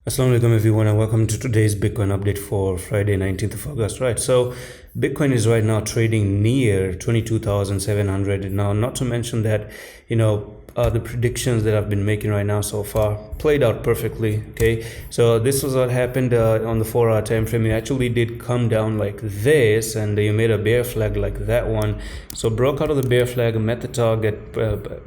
Assalamu alaikum everyone, and welcome to today's Bitcoin update for Friday 19th of August. Right, so Bitcoin is right now trading near 22,700. Now, not to mention that the predictions that I've been making right now so far played out perfectly. Okay, so this was what happened on the 4-hour time frame. It actually did come down like this, and you made a bear flag like that one. So broke out of the bear flag, met the target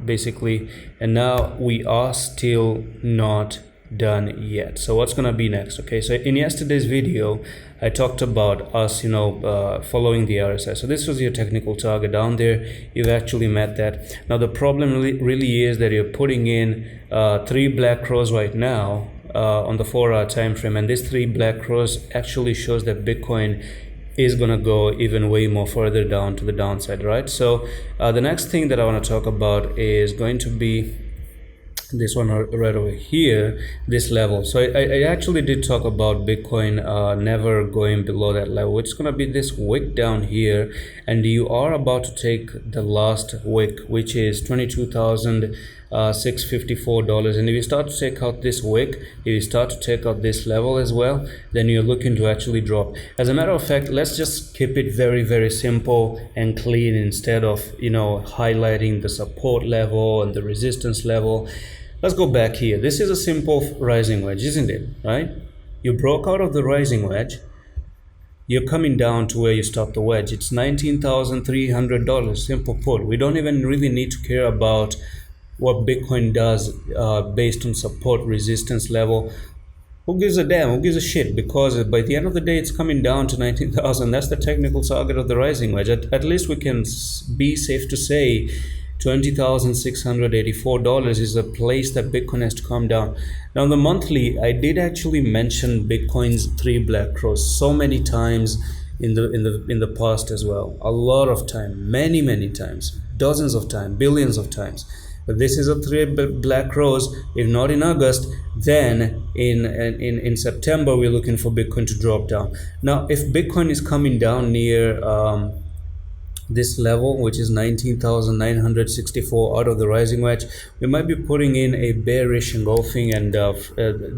basically, and now we are still not done yet. So what's gonna be next? Okay, so in yesterday's video I talked about us following the RSI. So this was your technical target down there. You've actually met that. Now the problem really is that you're putting in 3 black crows right now on the 4-hour time frame, and this 3 black crows actually shows that Bitcoin is gonna go even way more further down to the downside, right? So the next thing that I want to talk about is going to be this one right over here, this level. So I actually did talk about Bitcoin never going below that level. It's going to be this wick down here, and you are about to take the last wick, which is $22,654. And if you start to take out this wick, if you start to take out this level as well, then you're looking to actually drop. As a matter of fact, let's just keep it very simple and clean instead of highlighting the support level and the resistance level. Let's go back here. This is a simple rising wedge, isn't it? Right? You broke out of the rising wedge. You're coming down to where you stopped the wedge. It's $19,300. Simple put. We don't even really need to care about what Bitcoin does based on support resistance level. Who gives a damn? Who gives a shit? Because by the end of the day, it's coming down to 19,000. That's the technical target of the rising wedge. At least we can be safe to say $20,684 is a place that Bitcoin has to come down. Now the monthly, I did actually mention Bitcoin's 3 black crows so many times in the past as well. A lot of time, many times, dozens of times, billions of times. But this is a 3 black crows. If not in August, then in September we're looking for Bitcoin to drop down. Now if Bitcoin is coming down near this level, which is 19,964 out of the rising wedge, we might be putting in a bearish engulfing, and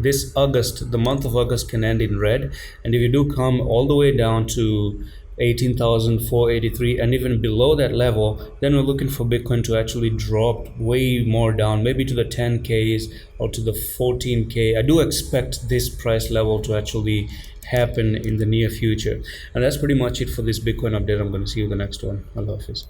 this August, the month of August, can end in red. And if you do come all the way down to 18,483 and even below that level, then we're looking for Bitcoin to actually drop way more down, maybe to the 10Ks or to the 14K. I do expect this price level to actually happen in the near future. And that's pretty much it for this Bitcoin update. I'm going to see you in the next one. Allah Hafiz.